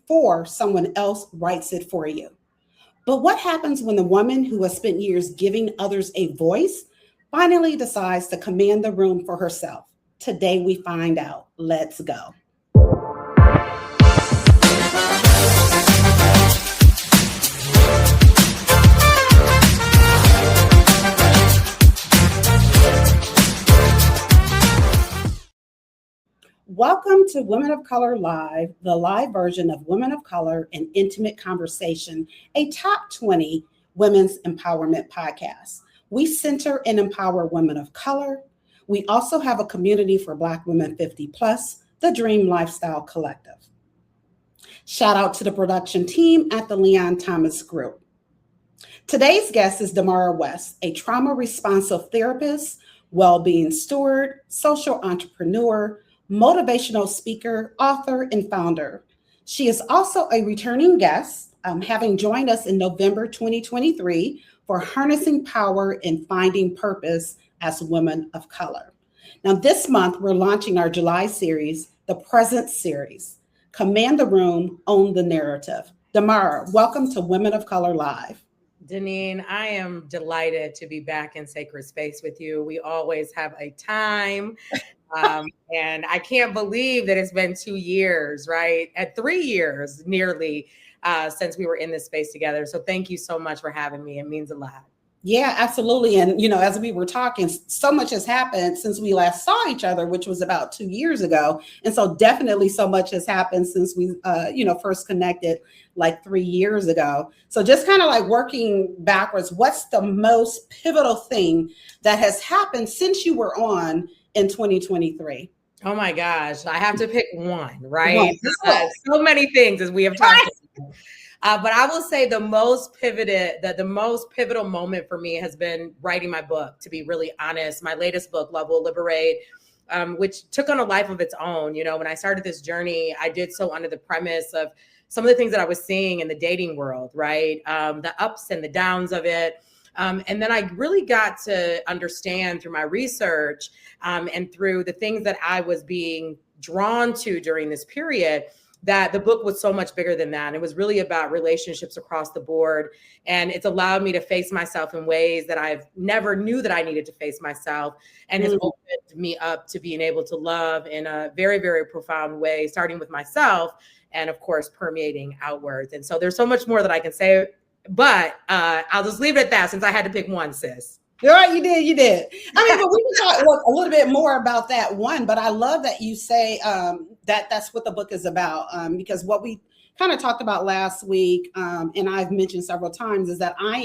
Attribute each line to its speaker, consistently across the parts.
Speaker 1: before someone else writes it for you. But what happens when the woman who has spent years giving others a voice finally decides to command the room for herself? Today we find out. Let's go. Welcome to Women of Color Live, the live version of Women of Color and Intimate Conversation, a top 20 women's empowerment podcast. We center and empower women of color. We also have a community for Black women 50 plus, the Dream Lifestyle Collective. Shout out to the production team at the Leon Thomas Group. Today's guest is Demarra West, a trauma responsive therapist, well-being steward, social entrepreneur, motivational speaker, author, and founder. She is also a returning guest, having joined us in November 2023 for Harnessing Power and Finding Purpose as Women of Color. Now, this month, we're launching our July series, the Present Series, Command the Room, Own the Narrative. Demarra, welcome to Women of Color Live.
Speaker 2: Deneen, I am delighted to be back in sacred space with you. We always have a time. And I can't believe that it's been 2 years, right? At 3 years nearly since we were in this space together. So thank you so much for having me. It means a lot.
Speaker 1: Yeah, absolutely. And, as we were talking, so much has happened since we last saw each other, which was about 2 years ago. And so definitely so much has happened since we, first connected like 3 years ago. So just kind of like working backwards, what's the most pivotal thing that has happened since you were on in 2023?
Speaker 2: Oh my gosh, I have to pick one, right? So many things as we have talked about. But I will say the most pivotal moment for me has been writing my book, to be really honest. My latest book, Love Will Liberate, which took on a life of its own. When I started this journey, I did so under the premise of some of the things that I was seeing in the dating world, right? The ups and the downs of it. And then I really got to understand through my research and through the things that I was being drawn to during this period that the book was so much bigger than that. And it was really about relationships across the board. And it's allowed me to face myself in ways that I've never knew that I needed to face myself, and has opened me up to being able to love in a very, very profound way, starting with myself and, of course, permeating outwards. And so there's so much more that I can say. But I'll just leave it at that since I had to pick one, sis.
Speaker 1: You're right, you did. But we can talk a little bit more about that one. But I love that you say that that's what the book is about. Because what we kind of talked about last week, and I've mentioned several times, is that I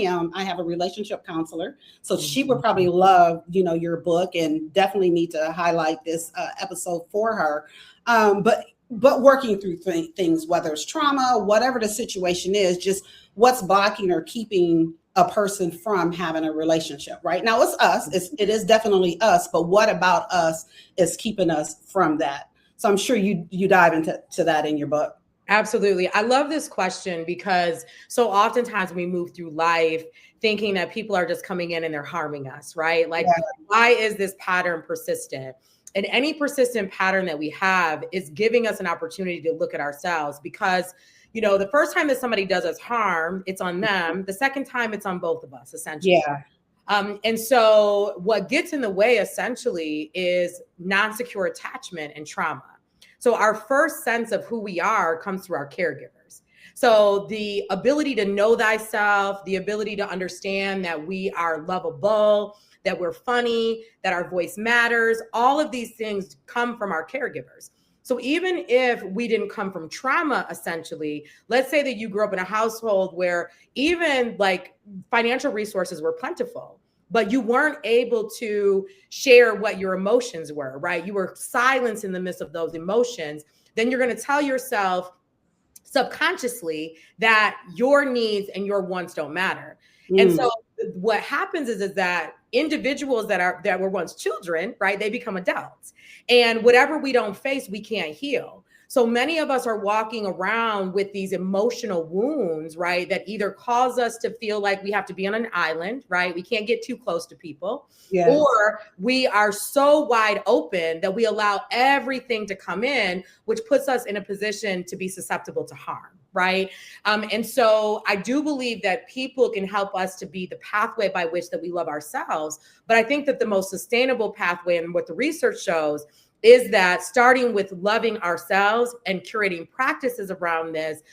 Speaker 1: have a relationship counselor. So she would probably love, your book, and definitely need to highlight this episode for her. But working through things, whether it's trauma, whatever the situation is, just what's blocking or keeping a person from having a relationship. Right now, it's us. It is definitely us. But what about us is keeping us from that? So I'm sure you dive into that in your book.
Speaker 2: Absolutely. I love this question because so oftentimes we move through life thinking that people are just coming in and they're harming us, right? Like, why is this pattern persistent? And any persistent pattern that we have is giving us an opportunity to look at ourselves, because, the first time that somebody does us harm, it's on them. The second time, it's on both of us, essentially.
Speaker 1: Yeah.
Speaker 2: And so what gets in the way, essentially, is non-secure attachment and trauma. So our first sense of who we are comes through our caregivers. So the ability to know thyself, the ability to understand that we are lovable, that we're funny, that our voice matters, all of these things come from our caregivers. So even if we didn't come from trauma, essentially, let's say that you grew up in a household where even like financial resources were plentiful, but you weren't able to share what your emotions were, right? You were silenced in the midst of those emotions. Then you're going to tell yourself subconsciously that your needs and your wants don't matter. And so what happens is that individuals that were once children, right, they become adults, and whatever we don't face, we can't heal. So many of us are walking around with these emotional wounds, right? That either cause us to feel like we have to be on an island, right? We can't get too close to people. Yes. Or we are so wide open that we allow everything to come in, which puts us in a position to be susceptible to harm, right? And so I do believe that people can help us to be the pathway by which that we love ourselves. But I think that the most sustainable pathway, and what the research shows, is that starting with loving ourselves and curating practices around this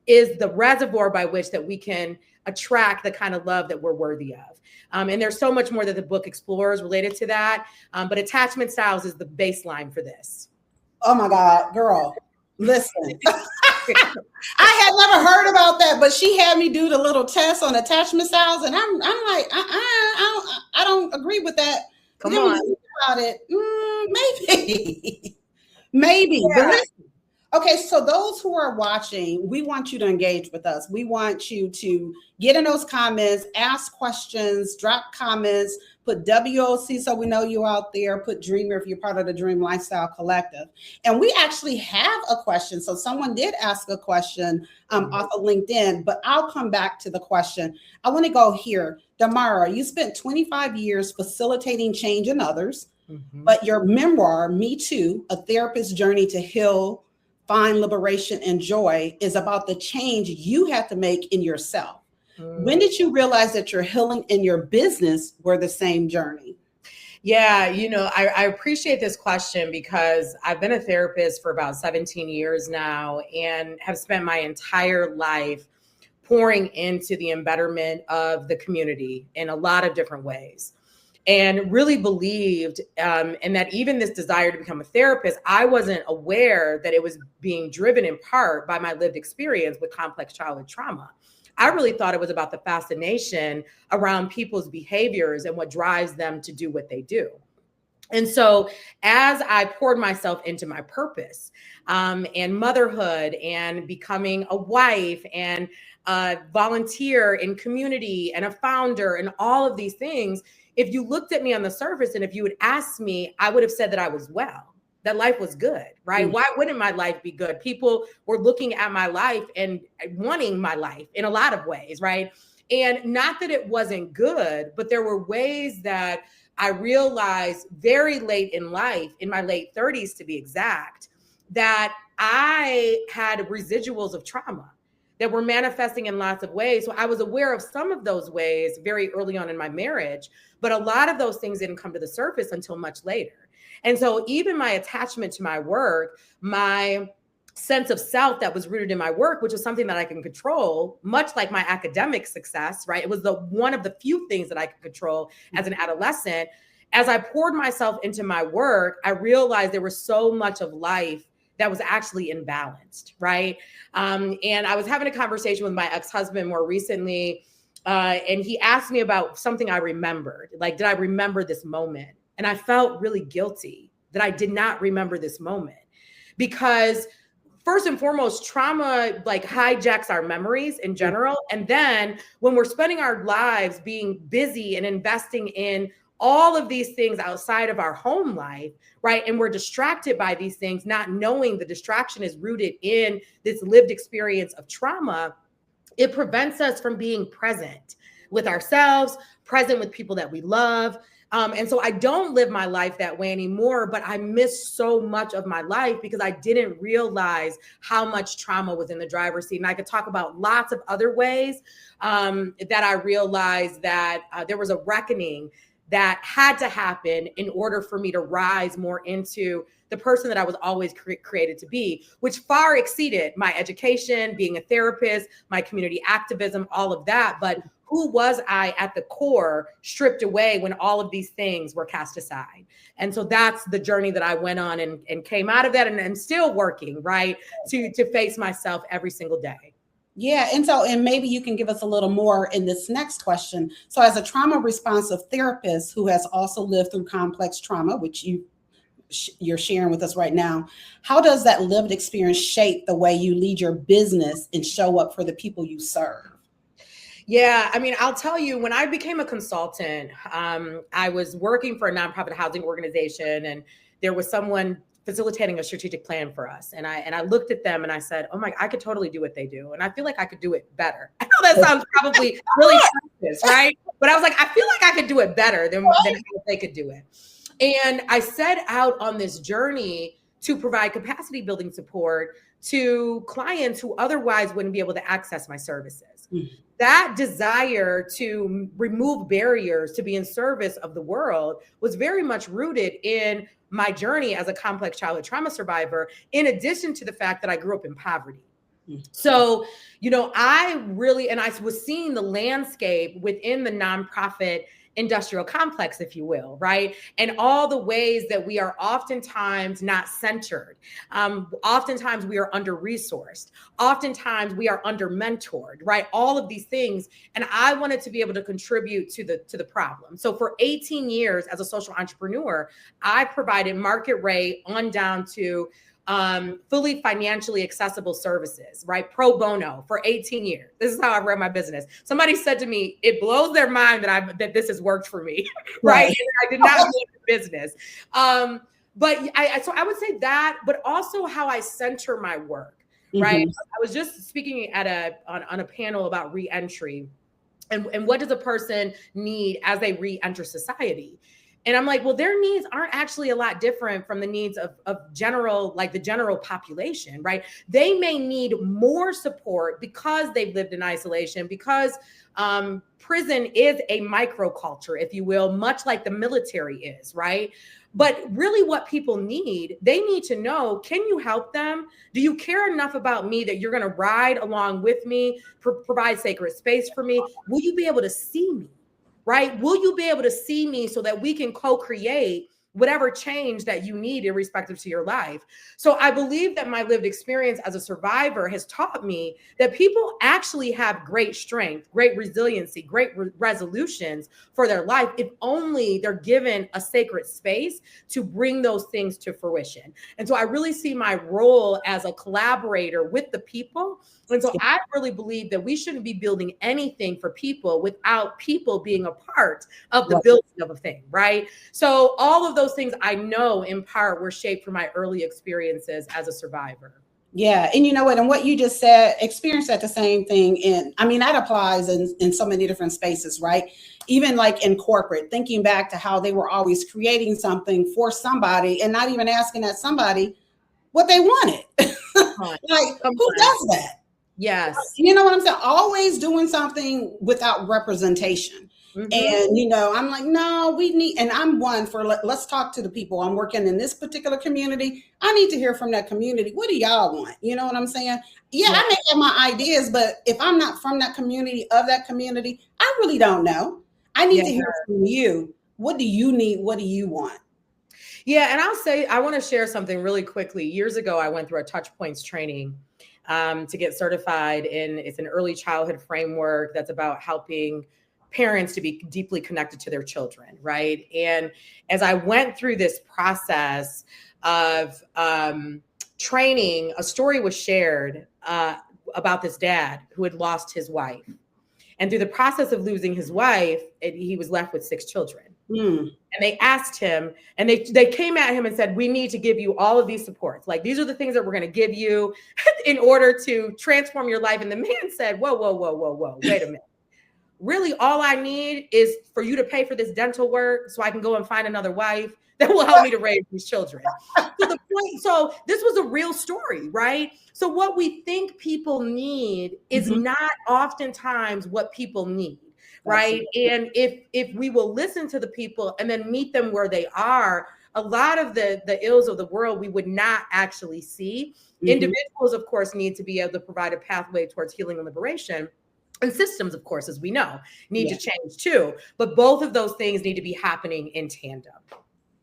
Speaker 2: is the reservoir by which that we can attract the kind of love that we're worthy of. And there's so much more that the book explores related to that. But attachment styles is the baseline for this.
Speaker 1: Oh my God, girl, listen. I had never heard about that, but she had me do the little test on attachment styles, and I'm like, I don't agree with that.
Speaker 2: Come on.
Speaker 1: About it, maybe. Yeah. But listen, okay, so those who are watching, we want you to engage with us. We want you to get in those comments, ask questions, drop comments, put WOC so we know you out there, put Dreamer if you're part of the Dream Lifestyle Collective. And we actually have a question. So someone did ask a question off of LinkedIn, but I'll come back to the question. I want to go here. Demarra, you spent 25 years facilitating change in others, but your memoir, Me Too, A Therapist's Journey to Heal, Find Liberation and Joy, is about the change you had to make in yourself. When did you realize that your healing and your business were the same journey?
Speaker 2: Yeah, I appreciate this question because I've been a therapist for about 17 years now and have spent my entire life pouring into the embetterment of the community in a lot of different ways. And really believed, and that even this desire to become a therapist, I wasn't aware that it was being driven in part by my lived experience with complex childhood trauma. I really thought it was about the fascination around people's behaviors and what drives them to do what they do. And so as I poured myself into my purpose and motherhood and becoming a wife and a volunteer in community and a founder and all of these things, if you looked at me on the surface and if you had asked me, I would have said that I was well, that life was good, right? Why wouldn't my life be good? People were looking at my life and wanting my life in a lot of ways, right? And not that it wasn't good, but there were ways that I realized very late in life, in my late 30s to be exact, that I had residuals of trauma that were manifesting in lots of ways. So I was aware of some of those ways very early on in my marriage, but a lot of those things didn't come to the surface until much later. And so even my attachment to my work, my sense of self that was rooted in my work, which is something that I can control, much like my academic success, right? It was the one of the few things that I could control as an adolescent. As I poured myself into my work, I realized there was so much of life that was actually imbalanced, right? And I was having a conversation with my ex-husband more recently, and he asked me about something I remembered. Like, did I remember this moment? And I felt really guilty that I did not remember this moment because first and foremost, trauma like hijacks our memories in general. And then when we're spending our lives being busy and investing in all of these things outside of our home life, right? And we're distracted by these things, not knowing the distraction is rooted in this lived experience of trauma. It prevents us from being present with ourselves, present with people that we love. And so I don't live my life that way anymore, but I miss so much of my life because I didn't realize how much trauma was in the driver's seat. And I could talk about lots of other ways that I realized that there was a reckoning that had to happen in order for me to rise more into the person that I was always created to be, which far exceeded my education, being a therapist, my community activism, all of that. But who was I at the core, stripped away when all of these things were cast aside? And so that's the journey that I went on and came out of that and still working, right, to face myself every single day.
Speaker 1: Yeah. And maybe you can give us a little more in this next question. So as a trauma responsive therapist who has also lived through complex trauma, which you're sharing with us right now, how does that lived experience shape the way you lead your business and show up for the people you serve?
Speaker 2: Yeah, I mean, I'll tell you, when I became a consultant, I was working for a nonprofit housing organization, and there was someone facilitating a strategic plan for us. And I looked at them and I said, oh my, I could totally do what they do. And I feel like I could do it better. I know that sounds probably really practice, right? But I was like, I feel like I could do it better than how they could do it. And I set out on this journey to provide capacity building support to clients who otherwise wouldn't be able to access my services. Mm-hmm. That desire to remove barriers to be in service of the world was very much rooted in my journey as a complex childhood trauma survivor, in addition to the fact that I grew up in poverty. So, I was seeing the landscape within the nonprofit industrial complex, if you will, right? And all the ways that we are oftentimes not centered. Oftentimes we are under-resourced. Oftentimes we are under-mentored, right? All of these things. And I wanted to be able to contribute to the problem. So for 18 years as a social entrepreneur, I provided market rate on down to fully financially accessible services, right? Pro bono for 18 years. This is how I ran my business. Somebody said to me, it blows their mind that this has worked for me, right? And I did not leave the business. But so I would say that, but also how I center my work, right? I was just speaking on a panel about reentry and what does a person need as they re-enter society? And I'm like, well, their needs aren't actually a lot different from the needs of the general population, right? They may need more support because they've lived in isolation, because prison is a microculture, if you will, much like the military is, right? But really what people need, they need to know, can you help them? Do you care enough about me that you're going to ride along with me, provide sacred space for me? Will you be able to see me? Right? Will you be able to see me so that we can co-create whatever change that you need irrespective to your life? So I believe that my lived experience as a survivor has taught me that people actually have great strength, great resiliency, great resolutions for their life if only they're given a sacred space to bring those things to fruition. And so I really see my role as a collaborator with the people. And so I really believe that we shouldn't be building anything for people without people being a part of the building of a thing, right? So all of those things I know in part were shaped from my early experiences as a survivor.
Speaker 1: Yeah. And you know what? And what you just said, experience that the same thing that applies in so many different spaces, right? Even like in corporate, thinking back to how they were always creating something for somebody and not even asking that somebody what they wanted. Like, who does that?
Speaker 2: Yes.
Speaker 1: You know what I'm saying? Always doing something without representation. And, I'm like, no, we need, and I'm one for, let's talk to the people. I'm working in this particular community. I need to hear from that community. What do y'all want? You know what I'm saying? Yeah, I may have my ideas, but if I'm not from that community, I really don't know. I need to hear from you. What do you need? What do you want?
Speaker 2: Yeah. And I want to share something really quickly. Years ago, I went through a touch points training to get certified it's an early childhood framework that's about helping parents to be deeply connected to their children, right? And as I went through this process of training, a story was shared about this dad who had lost his wife. And through the process of losing his wife, he was left with 6 children. And they asked him, and they came at him and said, we need to give you all of these supports. Like, these are the things that we're going to give you in order to transform your life. And the man said, whoa, wait a minute. Really, all I need is for you to pay for this dental work so I can go and find another wife that will help me to raise these children. So this was a real story, right? So what we think people need is not oftentimes what people need. Right. And if we will listen to the people and then meet them where they are, a lot of the ills of the world we would not actually see. Individuals, of course, need to be able to provide a pathway towards healing and liberation. And systems, of course, as we know, need to change too. But both of those things need to be happening in tandem.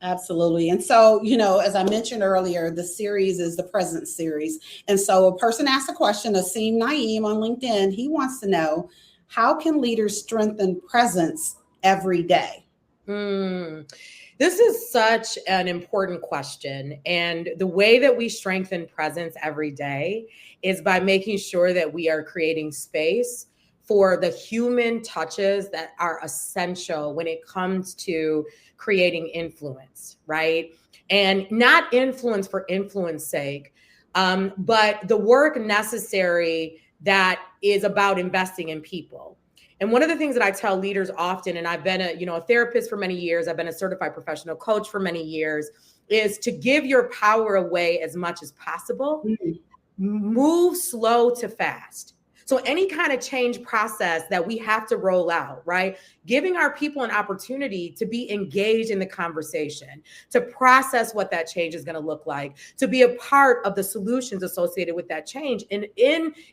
Speaker 1: Absolutely. And so, as I mentioned earlier, the series is the present series. And so a person asked a question, Asim Naeem on LinkedIn. He wants to know, how can leaders strengthen presence every day?
Speaker 2: This is such an important question. And the way that we strengthen presence every day is by making sure that we are creating space for the human touches that are essential when it comes to creating influence, right? and not influence for influence sake, but the work necessary that is about investing in people. And one of the things that I tell leaders often, and I've been a therapist for many years, I've been a certified professional coach for many years, is to give your power away as much as possible. Mm-hmm. Move slow to fast. So any kind of change process that we have to roll out, right? Giving our people an opportunity to be engaged in the conversation, to process what that change is going to look like, to be a part of the solutions associated with that change, and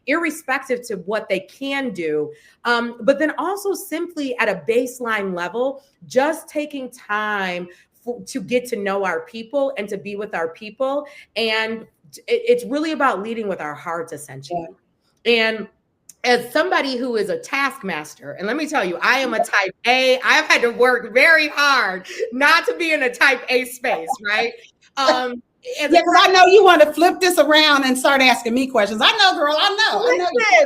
Speaker 2: irrespective to what they can do. But then also simply at a baseline level, just taking time to get to know our people and to be with our people. And it's really about leading with our hearts, essentially. Yeah. And as somebody who is a taskmaster, and let me tell you, I am a type A. I've had to work very hard not to be in a type A space, right? Because
Speaker 1: I know you want to flip this around and start asking me questions. I know, girl. I know.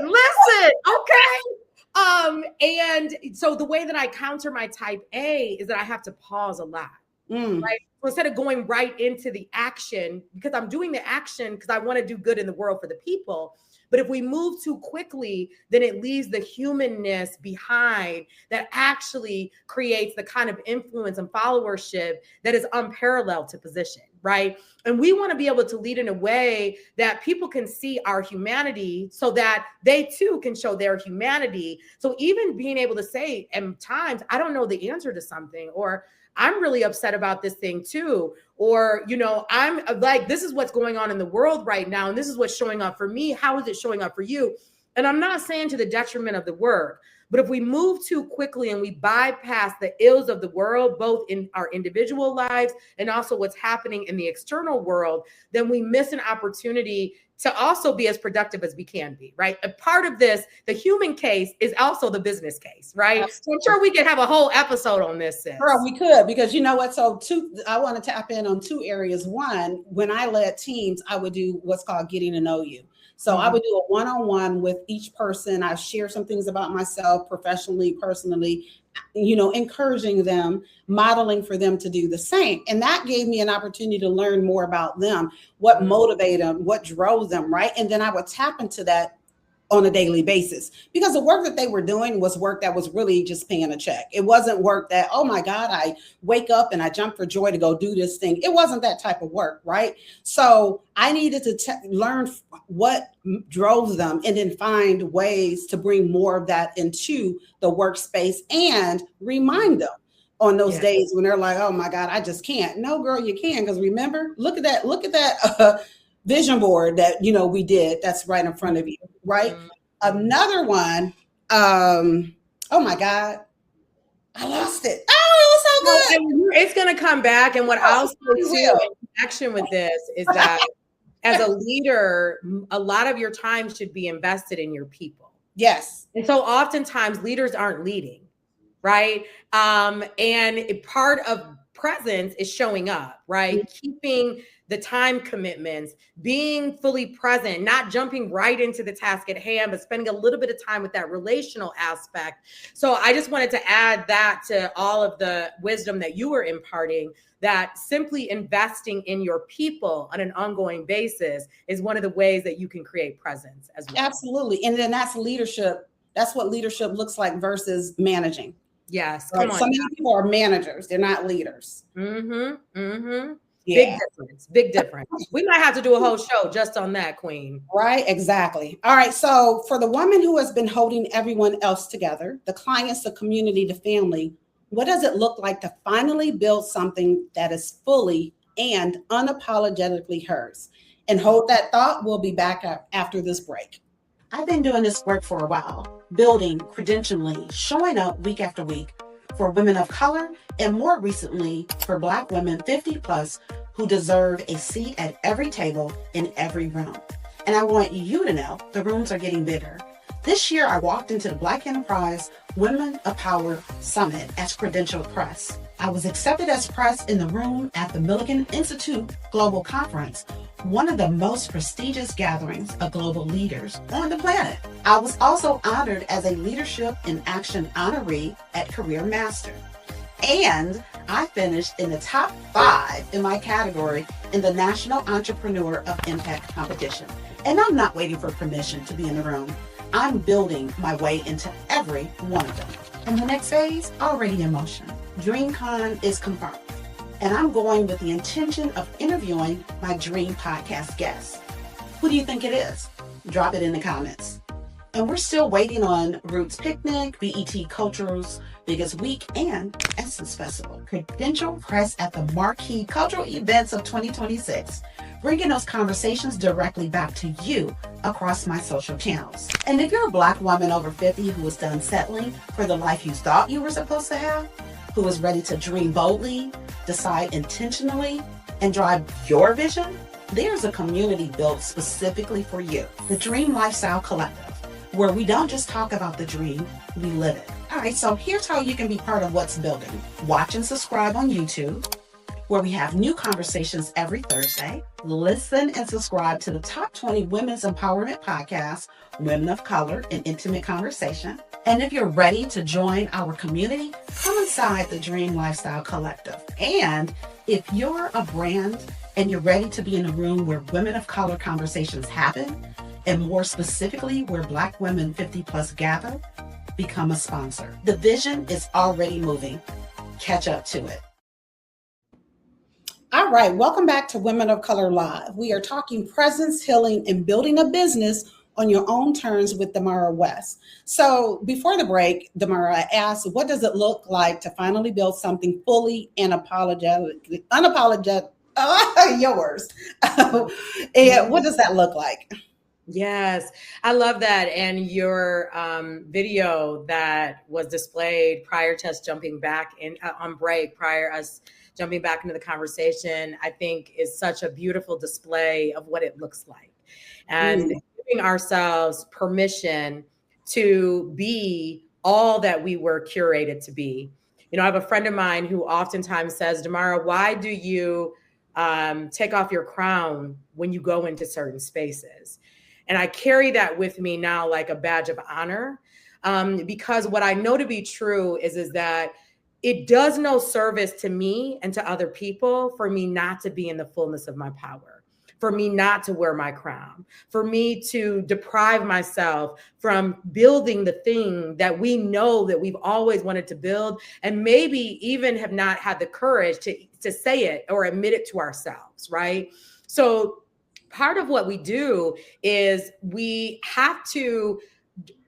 Speaker 2: Listen. Okay. And so the way that I counter my type A is that I have to pause a lot. Right? So instead of going right into the action, because I'm doing the action because I want to do good in the world for the people. But if we move too quickly, then it leaves the humanness behind that actually creates the kind of influence and followership that is unparalleled to position, right? And we want to be able to lead in a way that people can see our humanity so that they too can show their humanity. So even being able to say at times, I don't know the answer to something, or I'm really upset about this thing too. Or, I'm like, this is what's going on in the world right now. And this is what's showing up for me. How is it showing up for you? And I'm not saying to the detriment of the work, but if we move too quickly and we bypass the ills of the world, both in our individual lives and also what's happening in the external world, then we miss an opportunity to also be as productive as we can be, right? A part of this, the human case, is also the business case, right? So I'm sure we could have a whole episode on this, sis.
Speaker 1: Girl, we could, because you know what? So I want to tap in on two areas. One, when I led teams, I would do what's called getting to know you. So I would do a one-on-one with each person. I share some things about myself, professionally, personally, encouraging them, modeling for them to do the same. And that gave me an opportunity to learn more about them, what motivated them, what drove them, right? And then I would tap into that on a daily basis, because the work that they were doing was work that was really just paying a check. It wasn't work that, oh my God, I wake up and I jump for joy to go do this thing. It wasn't that type of work, right? So I needed to learn what drove them and then find ways to bring more of that into the workspace and remind them on those days when they're like, oh my God, I just can't. No, girl, you can. Because remember, look at that vision board that, we did. That's right in front of you, right? Mm-hmm. Another one. Oh my God, I lost it. Oh, it was so
Speaker 2: good. It's going to come back. And what I'll say too in connection with this is that as a leader, a lot of your time should be invested in your people.
Speaker 1: Yes.
Speaker 2: And so oftentimes leaders aren't leading, right? And part of presence is showing up, right? Mm-hmm. Keeping the time commitments, being fully present, not jumping right into the task at hand, but spending a little bit of time with that relational aspect. So I just wanted to add that to all of the wisdom that you were imparting, that simply investing in your people on an ongoing basis is one of the ways that you can create presence as well.
Speaker 1: Absolutely. And then that's leadership. That's what leadership looks like versus managing.
Speaker 2: Yes.
Speaker 1: Right? Some people are managers. They're not leaders.
Speaker 2: Mm-hmm. Mm-hmm. Yeah. Big difference. We might have to do a whole show just on that, Queen.
Speaker 1: Right, exactly. All right. So for the woman who has been holding everyone else together, the clients, the community, the family, what does it look like to finally build something that is fully and unapologetically hers? And hold that thought. We'll be back after this break. I've been doing this work for a while, building, credentialing, showing up week after week for women of color, and more recently for Black women 50 plus who deserve a seat at every table in every room. And I want you to know the rooms are getting bigger. This year, I walked into the Black Enterprise Women of Power Summit as credentialed press. I was accepted as press in the room at the Millikan Institute Global Conference, one of the most prestigious gatherings of global leaders on the planet. I was also honored as a Leadership in Action honoree at Career Master. And I finished in the top 5 in my category in the National Entrepreneur of Impact competition. And I'm not waiting for permission to be in the room. I'm building my way into every one of them. And the next phase, already in motion. DreamCon is confirmed. And I'm going with the intention of interviewing my dream podcast guests. Who do you think it is? Drop it in the comments. And we're still waiting on Roots Picnic, BET Cultural's Biggest Week, and Essence Festival. Credential press at the marquee cultural events of 2026, bringing those conversations directly back to you across my social channels. And if you're a Black woman over 50 who is done settling for the life you thought you were supposed to have, who is ready to dream boldly, decide intentionally, and drive your vision, there's a community built specifically for you, the Dream Lifestyle Collective, where we don't just talk about the dream, we live it. All right, so here's how you can be part of what's building. Watch and subscribe on YouTube, where we have new conversations every Thursday. Listen and subscribe to the top 20 women's empowerment podcast, Women of Color in Intimate Conversation. And if you're ready to join our community, come inside the Dream Lifestyle Collective. And if you're a brand and you're ready to be in a room where women of color conversations happen, and more specifically where Black women 50 plus gather, become a sponsor. The vision is already moving. Catch up to it. All right, welcome back to Women of Color Live. We are talking presence, healing, and building a business on your own terms with Demarra West. So before the break, Demarra, I asked, what does it look like to finally build something fully and unapologetic, yours? And what does that look like?
Speaker 2: Yes, I love that. And your video that was displayed prior to us jumping back in on break, prior us jumping back into the conversation, I think is such a beautiful display of what it looks like. And giving ourselves permission to be all that we were curated to be. You know, I have a friend of mine who oftentimes says, Demarra, why do you take off your crown when you go into certain spaces? And I carry that with me now like a badge of honor, because what I know to be true is that it does no service to me and to other people for me not to be in the fullness of my power, for me not to wear my crown, for me to deprive myself from building the thing that we know that we've always wanted to build, and maybe even have not had the courage to say it or admit it to ourselves, right? So part of what we do is we have to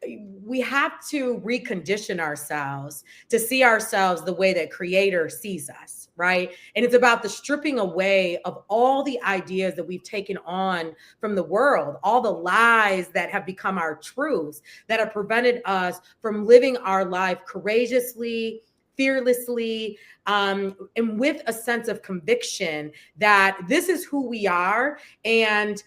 Speaker 2: recondition ourselves to see ourselves the way that Creator sees us, right? And it's about the stripping away of all the ideas that we've taken on from the world, all the lies that have become our truths that have prevented us from living our life courageously, fearlessly, and with a sense of conviction that this is who we are and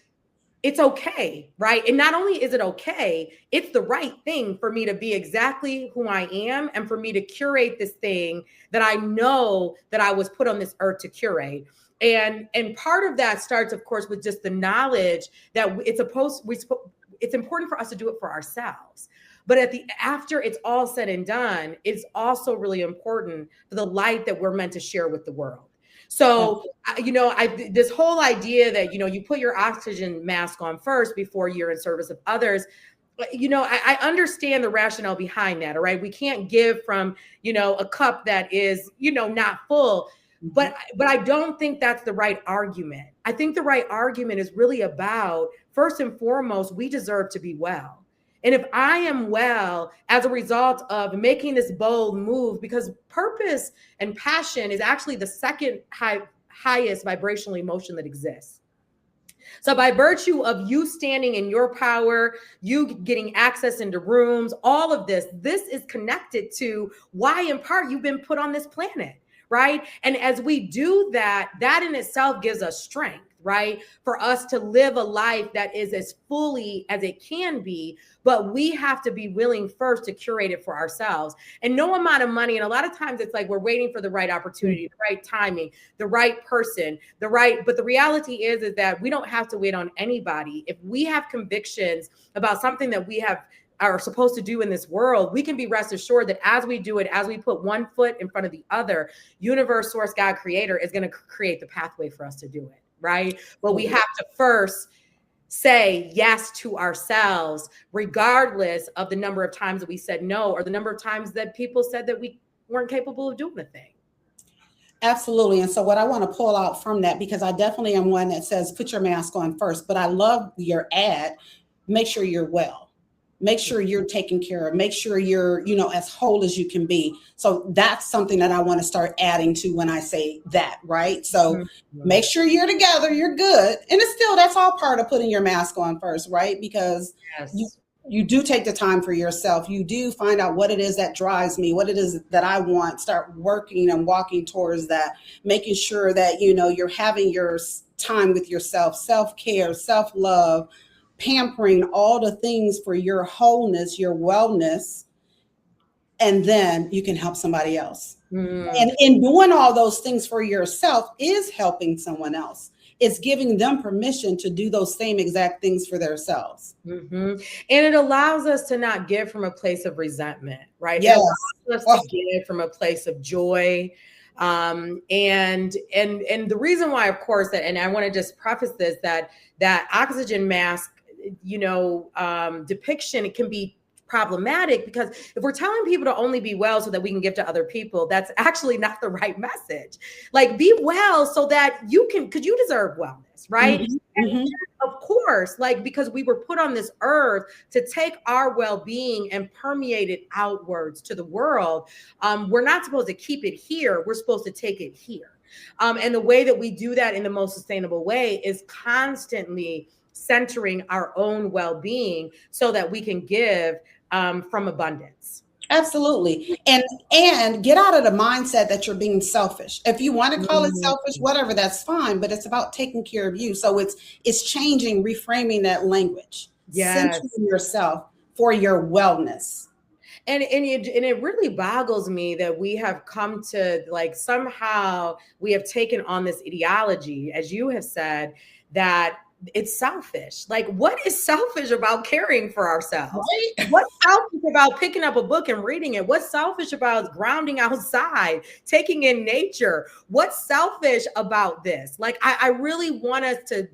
Speaker 2: it's okay, right? And not only is it okay, it's the right thing for me to be exactly who I am and for me to curate this thing that I know that I was put on this earth to curate. And part of that starts, of course, with just the knowledge that it's important for us to do it for ourselves. But after it's all said and done, it's also really important for the light that we're meant to share with the world. So, this whole idea that, you put your oxygen mask on first before you're in service of others, I understand the rationale behind that. All right. We can't give from, a cup that is, not full. But I don't think that's the right argument. I think the right argument is really about, first and foremost, we deserve to be well. And if I am well as a result of making this bold move, because purpose and passion is actually the second highest vibrational emotion that exists. So by virtue of you standing in your power, you getting access into rooms, all of this is connected to why in part you've been put on this planet, right? And as we do that in itself gives us strength, right? For us to live a life that is as fully as it can be, but we have to be willing first to curate it for ourselves. And no amount of money, and a lot of times it's like we're waiting for the right opportunity, the right timing, the right person, but the reality is that we don't have to wait on anybody. If we have convictions about something that we have are supposed to do in this world, we can be rest assured that as we do it, as we put one foot in front of the other, universe, source, God, creator is going to create the pathway for us to do it. Right. But we have to first say yes to ourselves, regardless of the number of times that we said no, or the number of times that people said that we weren't capable of doing a thing.
Speaker 1: Absolutely. And so what I want to pull out from that, because I definitely am one that says, put your mask on first, but I love your ad. Make sure you're well. Make sure you're taken care of. Make sure you're, as whole as you can be. So that's something that I want to start adding to when I say that, right? So make sure you're together, you're good. And it's still, that's all part of putting your mask on first, right? Because you do take the time for yourself. You do find out what it is that drives me, what it is that I want, start working and walking towards that, making sure that, you're having your time with yourself, self-care, self-love, pampering, all the things for your wholeness, your wellness, and then you can help somebody else. And in doing all those things for yourself is helping someone else. It's giving them permission to do those same exact things for themselves.
Speaker 2: And it allows us to not give from a place of resentment, right?
Speaker 1: Yes.
Speaker 2: It allows us to give from a place of joy. And the reason why, of course, and I want to just preface this, that oxygen mask, depiction, it can be problematic, because if we're telling people to only be well so that we can give to other people, that's actually not the right message. Like, be well so that because you deserve wellness, right? And of course, because we were put on this earth to take our well-being and permeate it outwards to the world. We're not supposed to keep it here. We're supposed to take it here. And the way that we do that in the most sustainable way is constantly centering our own well-being so that we can give from abundance.
Speaker 1: Absolutely. And get out of the mindset that you're being selfish. If you want to call it selfish, whatever, that's fine, but it's about taking care of you. So it's changing, reframing that language, centering yourself for your wellness.
Speaker 2: And it really boggles me that we have come to, somehow we have taken on this ideology, as you have said, that it's selfish. What is selfish about caring for ourselves? Right? What's selfish about picking up a book and reading it? What's selfish about grounding outside, taking in nature? What's selfish about this? I really want us to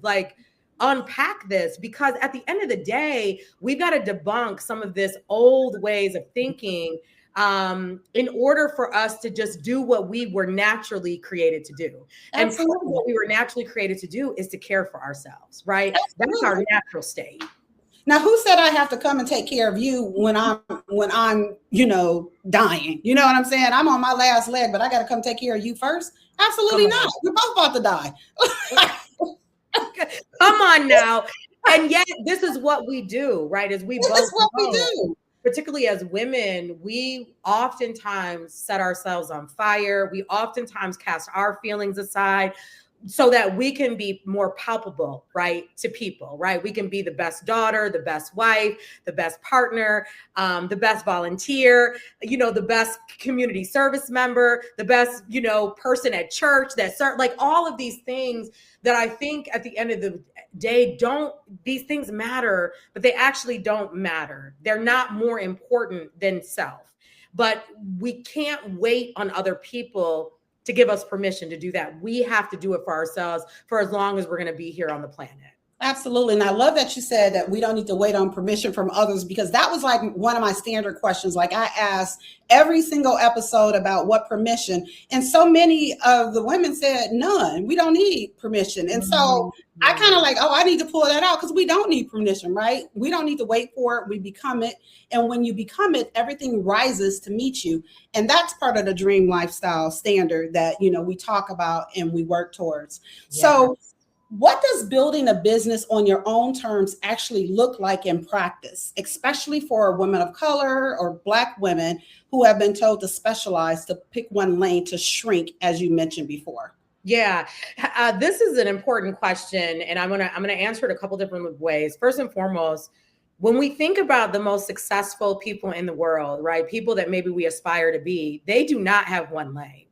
Speaker 2: unpack this, because at the end of the day, we've got to debunk some of this old ways of thinking in order for us to just do what we were naturally created to do. And what we were naturally created to do is to care for ourselves, right? Absolutely. That's our natural state.
Speaker 1: Now, who said I have to come and take care of you when I'm dying? You know what I'm saying? I'm on my last leg, but I got to come take care of you first? Absolutely not. We're both about to die.
Speaker 2: Come on now. And yet this is what we do, right? As we both
Speaker 1: we do.
Speaker 2: Particularly as women, we oftentimes set ourselves on fire. We oftentimes cast our feelings aside so that we can be more palpable, right, to people, right? We can be the best daughter, the best wife, the best partner, the best volunteer, the best community service member, the best, person at church that all of these things that I think at the end of the day, these things matter, but they actually don't matter. They're not more important than self. But we can't wait on other people to give us permission to do that. We have to do it for ourselves for as long as we're going to be here on the planet.
Speaker 1: Absolutely. And I love that you said that we don't need to wait on permission from others, because that was one of my standard questions. I asked every single episode about what permission. And so many of the women said none. We don't need permission. And so I kind of I need to pull that out, because we don't need permission, right? We don't need to wait for it. We become it. And when you become it, everything rises to meet you. And that's part of the dream lifestyle standard that, we talk about and we work towards. Yeah. So what does building a business on your own terms actually look like in practice, especially for women of color or Black women who have been told to specialize, to pick one lane, to shrink, as you mentioned before?
Speaker 2: Yeah, this is an important question, and I'm gonna answer it a couple different ways. First and foremost, when we think about the most successful people in the world, right, people that maybe we aspire to be, they do not have one lane.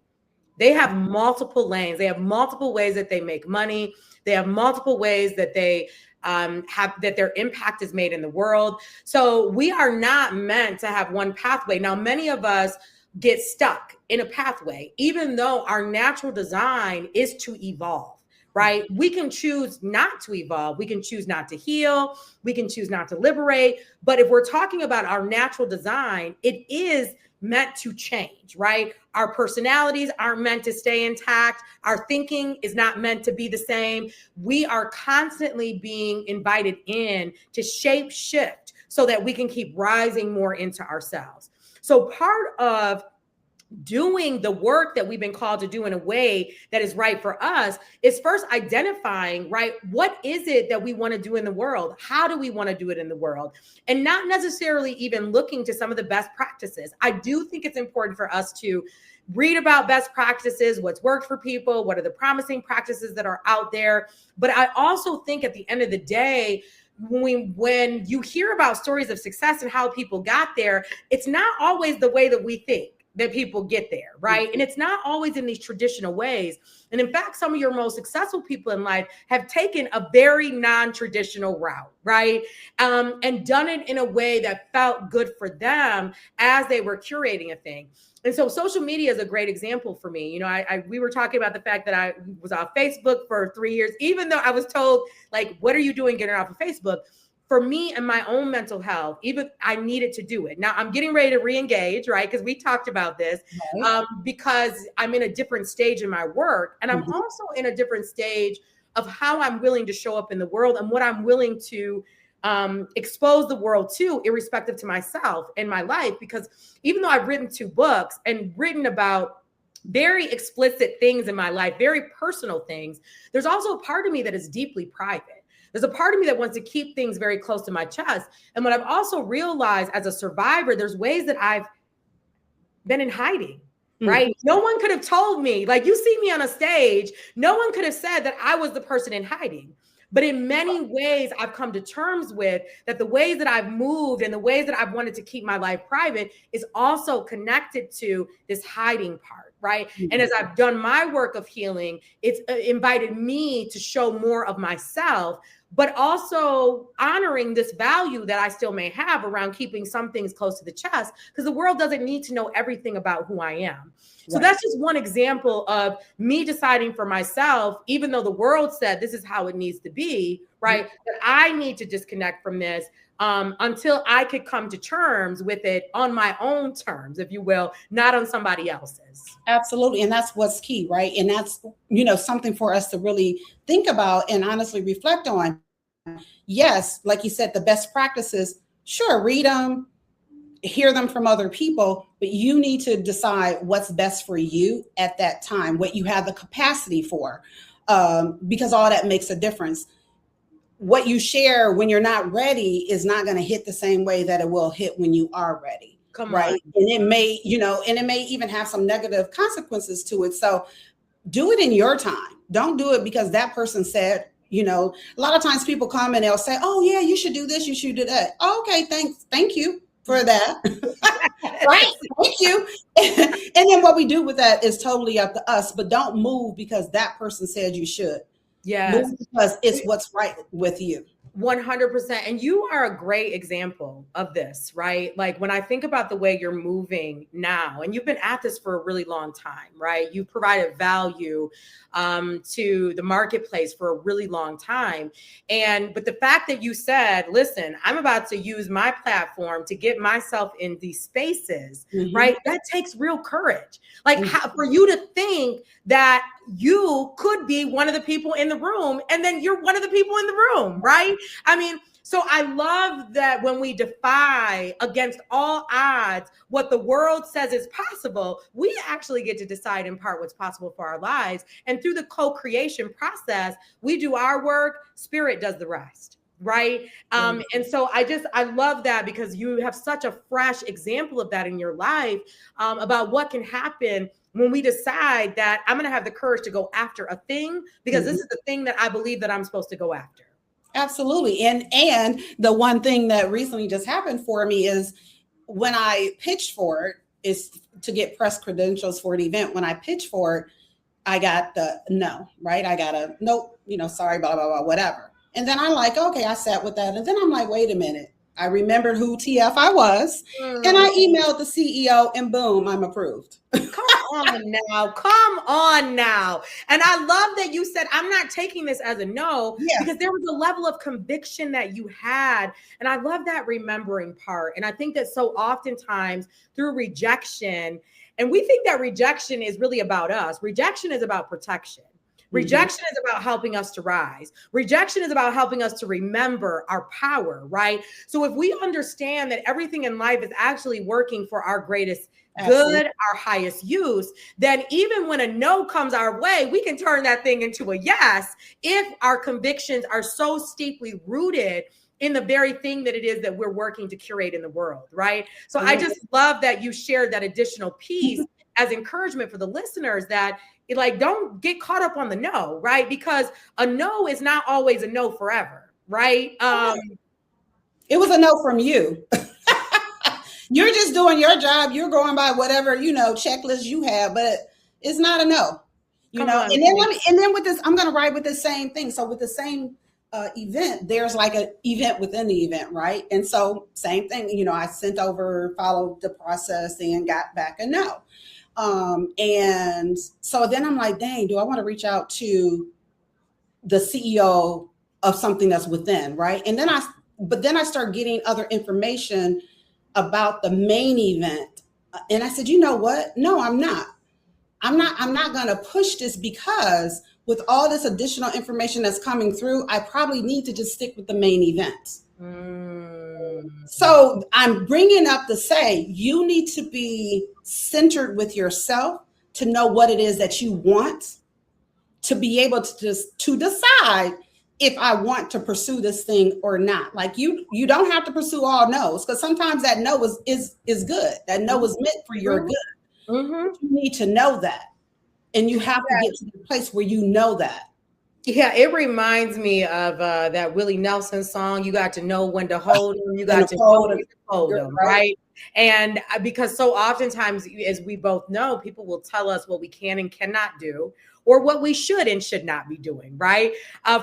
Speaker 2: They have multiple lanes. They have multiple ways that they make money. They have multiple ways that they that their impact is made in the world. So we are not meant to have one pathway. Now, many of us get stuck in a pathway, even though our natural design is to evolve. Right? We can choose not to evolve. We can choose not to heal. We can choose not to liberate. But if we're talking about our natural design, it is meant to change, right? Our personalities aren't meant to stay intact. Our thinking is not meant to be the same. We are constantly being invited in to shape shift so that we can keep rising more into ourselves. So part of doing the work that we've been called to do in a way that is right for us is first identifying, right, what is it that we want to do in the world? How do we want to do it in the world? And not necessarily even looking to some of the best practices. I do think it's important for us to read about best practices, what's worked for people, what are the promising practices that are out there. But I also think at the end of the day, when you hear about stories of success and how people got there, it's not always the way that we think that people get there, right? And it's not always in these traditional ways. And in fact, some of your most successful people in life have taken a very non-traditional route, right? And done it in a way that felt good for them as they were curating a thing. And so social media is a great example for me. You know, we were talking about the fact that I was on Facebook for 3 years, even though I was told, like, what are you doing getting off of Facebook? For me and my own mental health, even I needed to do it. Now I'm getting ready to re-engage, right? Because we talked about this, because I'm in a different stage in my work. And I'm also in a different stage of how I'm willing to show up in the world and what I'm willing to expose the world to, irrespective to myself and my life. Because even though I've written 2 books and written about very explicit things in my life, very personal things, there's also a part of me that is deeply private. There's a part of me that wants to keep things very close to my chest. And what I've also realized as a survivor, there's ways that I've been in hiding, right? No one could have told me, like, you see me on a stage, no one could have said that I was the person in hiding. But in many ways, I've come to terms with that the ways that I've moved and the ways that I've wanted to keep my life private is also connected to this hiding part, right? And as I've done my work of healing, it's invited me to show more of myself, but also honoring this value that I still may have around keeping some things close to the chest, because the world doesn't need to know everything about who I am. So that's just one example of me deciding for myself, even though the world said this is how it needs to be, right? That I need to disconnect from this until I could come to terms with it on my own terms, if you will, not on somebody else's.
Speaker 1: Absolutely. And that's what's key, right? And that's, you know, something for us to really think about and honestly reflect on. Yes, like you said, the best practices, sure, read them, hear them from other people, but you need to decide what's best for you at that time, what you have the capacity for, because all that makes a difference. What you share when you're not ready is not going to hit the same way that it will hit when you are ready. Right. And it may, you know, and it may even have some negative consequences to it. So do it in your time. Don't do it because that person said, you know, a lot of times people come and they'll say, oh yeah, you should do this, you should do that. Oh, okay, thank you for that. Right. Thank you. And then what we do with that is totally up to us, but don't move because that person said you should.
Speaker 2: Yes.
Speaker 1: Move because it's what's right with you.
Speaker 2: 100%. And you are a great example of this, right? Like when I think about the way you're moving now, and you've been at this for a really long time, right? You've provided value to the marketplace for a really long time. But the fact that you said, listen, I'm about to use my platform to get myself in these spaces, right? That takes real courage. Like for you to think that you could be one of the people in the room and then you're one of the people in the room, right? I mean, so I love that when we defy against all odds what the world says is possible, we actually get to decide in part what's possible for our lives. And through the co-creation process, we do our work, spirit does the rest. Right. And so I love that because you have such a fresh example of that in your life, about what can happen when we decide that I'm going to have the courage to go after a thing because this is the thing that I believe that I'm supposed to go after.
Speaker 1: Absolutely. And the one thing that recently just happened for me is when I pitched for it, is to get press credentials for the event. When I pitched for it, I got the no, right? I got a nope, you know, sorry, blah, blah, blah, whatever. And then I'm like, okay, I sat with that. And then I'm like, wait a minute. I remembered who TF I was. And I emailed the CEO and boom, I'm approved.
Speaker 2: Come on now. And I love that you said, I'm not taking this as a no, because there was a level of conviction that you had. And I love that remembering part. And I think that so oftentimes through rejection, and we think that rejection is really about us. Rejection is about protection. Rejection is about helping us to rise. Rejection is about helping us to remember our power, right? So if we understand that everything in life is actually working for our greatest good, our highest use, then even when a no comes our way, we can turn that thing into a yes if our convictions are so steeply rooted in the very thing that it is that we're working to curate in the world, right? So I just love that you shared that additional piece as encouragement for the listeners, that like, don't get caught up on the no, right? Because a no is not always a no forever, right?
Speaker 1: It was a no from you. You're just doing your job. You're going by whatever, checklist you have, but it's not a no, And then with this, I'm going to write with the same thing. So with the same event, there's like an event within the event, right? And so same thing, I sent over, followed the process and got back a no. And so then I'm like, dang, do I want to reach out to the CEO of something that's within, right? And then I start getting other information about the main event. And I said, you know what? No, I'm not going to push this, because with all this additional information that's coming through, I probably need to just stick with the main event. So I'm bringing up to say, you need to be centered with yourself to know what it is that you want, to be able to decide if I want to pursue this thing or not. Like you don't have to pursue all no's, because sometimes that no is good. That no is meant for your good. You need to know that. And you have to get to the place where you know that.
Speaker 2: Yeah, it reminds me of that Willie Nelson song, you got to know when to hold them, you got to know when to hold them, right? And because so oftentimes, as we both know, people will tell us what we can and cannot do, or what we should and should not be doing, right?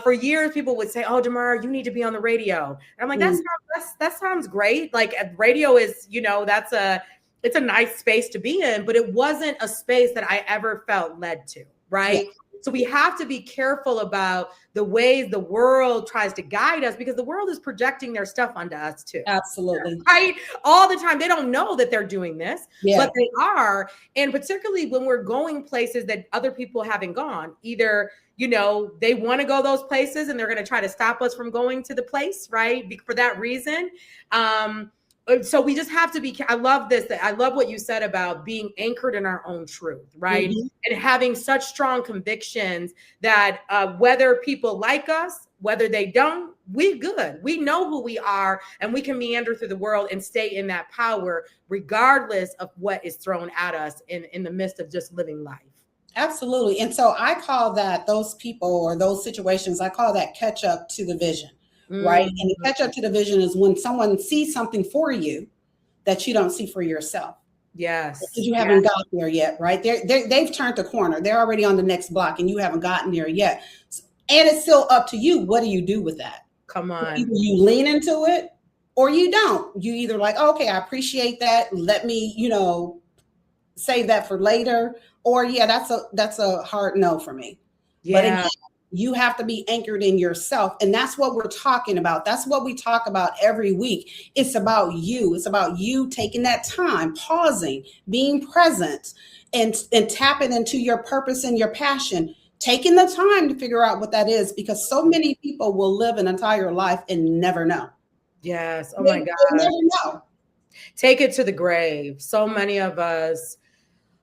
Speaker 2: For years, people would say, oh, Demarra, you need to be on the radio. And I'm like, that sounds great. Like radio is, it's a nice space to be in, but it wasn't a space that I ever felt led to, right? Yeah. So we have to be careful about the ways the world tries to guide us, because the world is projecting their stuff onto us too.
Speaker 1: Absolutely.
Speaker 2: Right? All the time. They don't know that they're doing this, but they are. And particularly when we're going places that other people haven't gone, either, they want to go those places and they're going to try to stop us from going to the place, right? For that reason. So we just have to be, I love this. I love what you said about being anchored in our own truth, right? And having such strong convictions that whether people like us, whether they don't, we good. We know who we are, and we can meander through the world and stay in that power, regardless of what is thrown at us in the midst of just living life.
Speaker 1: Absolutely. And so I call that, those people or those situations, I call that catch up to the vision. Right. And the catch up to the vision is when someone sees something for you that you don't see for yourself.
Speaker 2: Yes.
Speaker 1: Because you haven't got there yet. Right. They've turned the corner. They're already on the next block and you haven't gotten there yet. And it's still up to you. What do you do with that?
Speaker 2: Come on.
Speaker 1: Either you lean into it or you don't. You either like, okay, I appreciate that. Let me, save that for later. Or that's a hard no for me.
Speaker 2: Yeah.
Speaker 1: But again, you have to be anchored in yourself. And that's what we're talking about. That's what we talk about every week. It's about you. It's about you taking that time, pausing, being present, and tapping into your purpose and your passion, taking the time to figure out what that is, because so many people will live an entire life and never know.
Speaker 2: Yes. Oh my God.
Speaker 1: Never know.
Speaker 2: Take it to the grave. So many of us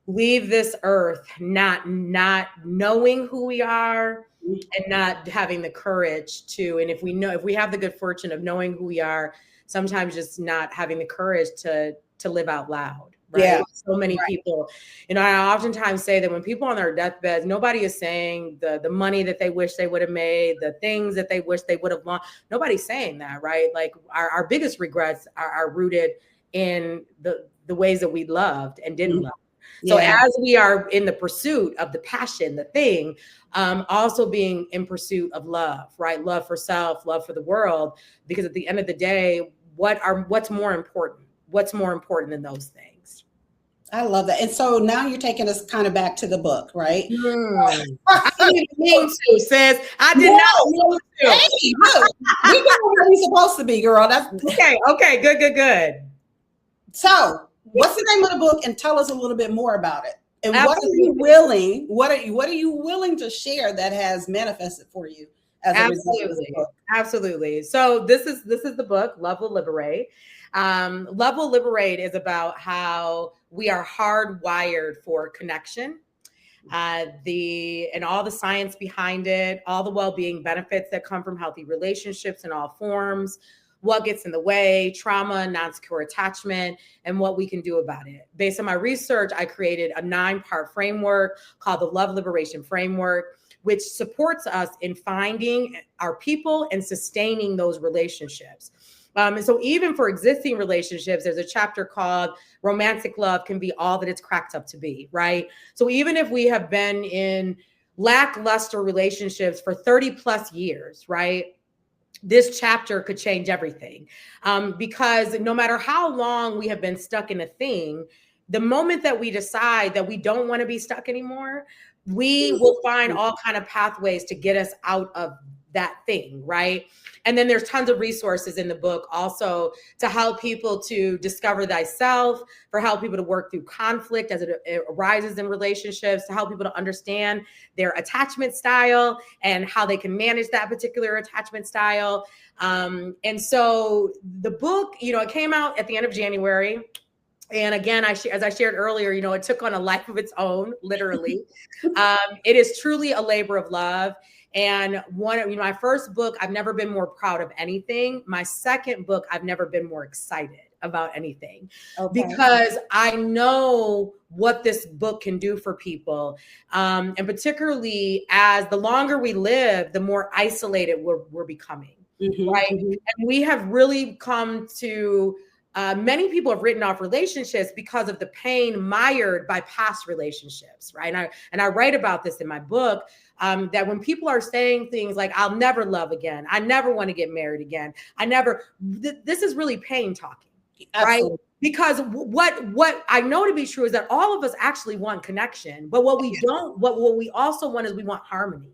Speaker 2: leave this earth not knowing who we are, and not having the courage to, and if we have the good fortune of knowing who we are, sometimes just not having the courage to live out loud. Right.
Speaker 1: Yeah.
Speaker 2: So many people, I oftentimes say that when people on their deathbeds, nobody is saying the money that they wish they would have made, the things that they wish they would have lost. Nobody's saying that, right? Like our biggest regrets are rooted in the ways that we loved and didn't love. So
Speaker 1: Yeah.
Speaker 2: as we are in the pursuit of the passion, the thing, also being in pursuit of love, right? Love for self, love for the world, because at the end of the day, what's more important? What's more important than those things?
Speaker 1: I love that. And so now you're taking us kind of back to the book, right?
Speaker 2: I didn't even mean to, sis. I did not mean to.
Speaker 1: Hey, look, we go where we're supposed to be, girl. That's
Speaker 2: Okay, good.
Speaker 1: so. What's the name of the book? And tell us a little bit more about it. And
Speaker 2: Absolutely.
Speaker 1: what are you willing to share that has manifested for you as a result of the book?
Speaker 2: Absolutely. So this is the book, Love Will Liberate. Love Will Liberate is about how we are hardwired for connection. And all the science behind it, all the well-being benefits that come from healthy relationships in all forms, what gets in the way, trauma, non-secure attachment, and what we can do about it. Based on my research, I created a 9-part framework called the Love Liberation Framework, which supports us in finding our people and sustaining those relationships. And so even for existing relationships, there's a chapter called Romantic Love Can Be All That It's Cracked Up to Be, right? So even if we have been in lackluster relationships for 30 plus years, right? This chapter could change everything, because no matter how long we have been stuck in a thing, the moment that we decide that we don't want to be stuck anymore, we will find all kind of pathways to get us out of that thing, right? And then there's tons of resources in the book also to help people to discover thyself, for help people to work through conflict as it arises in relationships, to help people to understand their attachment style and how they can manage that particular attachment style. And so the book, it came out at the end of January. And again, as I shared earlier, it took on a life of its own, literally. It is truly a labor of love. And my first book, I've never been more proud of anything. My second book, I've never been more excited about anything, because I know what this book can do for people. And particularly as the longer we live, the more isolated we're becoming, right? Mm-hmm. And we have really come to, many people have written off relationships because of the pain mired by past relationships, right? And I write about this in my book, that when people are saying things like, I'll never love again, I never want to get married again, this is really pain talking, Absolutely. Right? Because what I know to be true is that all of us actually want connection, but what we also want is we want harmony.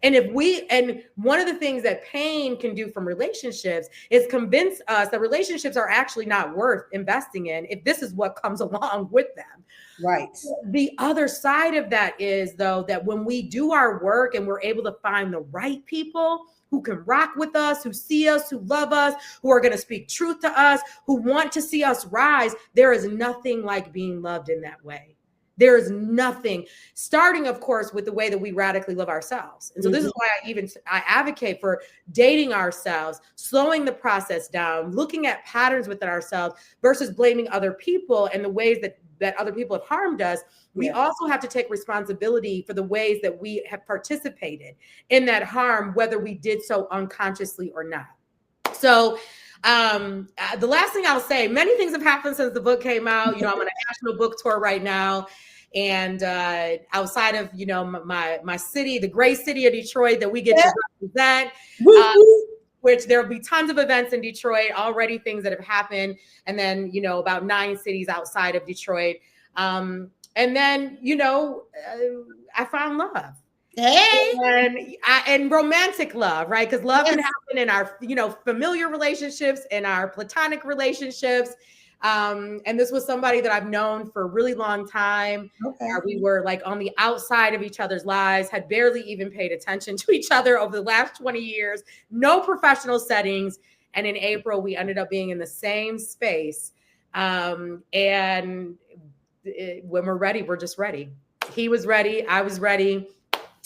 Speaker 2: And one of the things that pain can do from relationships is convince us that relationships are actually not worth investing in if this is what comes along with them.
Speaker 1: Right.
Speaker 2: The other side of that is, though, that when we do our work and we're able to find the right people who can rock with us, who see us, who love us, who are going to speak truth to us, who want to see us rise, there is nothing like being loved in that way. There is nothing, starting, of course, with the way that we radically love ourselves. And so this is why I advocate for dating ourselves, slowing the process down, looking at patterns within ourselves versus blaming other people and the ways that other people have harmed us. We also have to take responsibility for the ways that we have participated in that harm, whether we did so unconsciously or not. So the last thing I'll say, many things have happened since the book came out. I'm on a national book tour right now. And outside of, my city, the great city of Detroit that we get to represent, which there'll be tons of events in Detroit, already things that have happened. And then, about 9 cities outside of Detroit. And then, I found love. And romantic love, right? Because love can happen in our, familiar relationships, in our platonic relationships. And this was somebody that I've known for a really long time. We were like on the outside of each other's lives, had barely even paid attention to each other over the last 20 years, no professional settings. And in April, we ended up being in the same space. And when we're ready, we're just ready. He was ready. I was ready.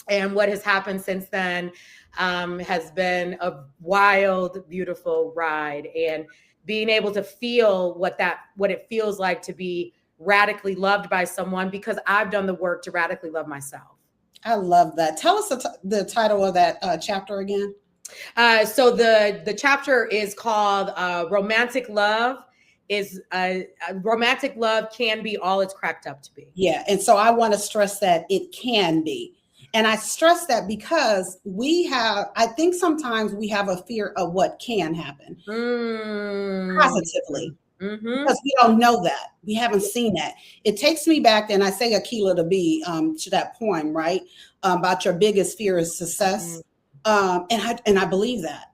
Speaker 2: And what has happened since then has been a wild, beautiful ride. And being able to feel what it feels like to be radically loved by someone, because I've done the work to radically love myself.
Speaker 1: I love that. Tell us the title of that chapter again.
Speaker 2: So the chapter is called Romantic Love is romantic love can be all it's cracked up to be.
Speaker 1: Yeah. And so I want to stress that it can be. And I stress that because I think sometimes we have a fear of what can happen positively. Because we don't know that. We haven't seen that. It takes me back, and I say Aquila to be to that poem, right? About your biggest fear is success. And I believe that.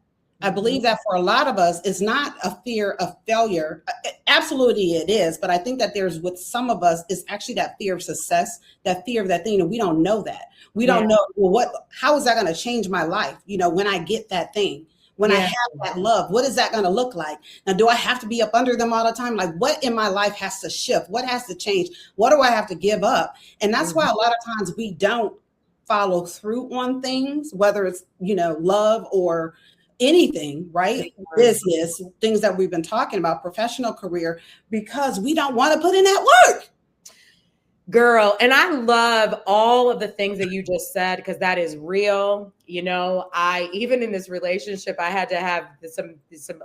Speaker 1: I believe that for a lot of us, it's not a fear of failure. Absolutely it is. But I think that there's, with some of us, is actually that fear of success, that fear of that thing. And we don't know that. We don't know, well, how is that going to change my life? You know, when I get that thing, when I have that love, what is that going to look like? Now, do I have to be up under them all the time? Like, what in my life has to shift? What has to change? What do I have to give up? And that's why a lot of times we don't follow through on things, whether it's, you know, love or anything, right? Business, things that we've been talking about, professional career, because we don't want to put in that work.
Speaker 2: Girl, and I love all of the things that you just said, because that is real. You know, even in this relationship, I had to have some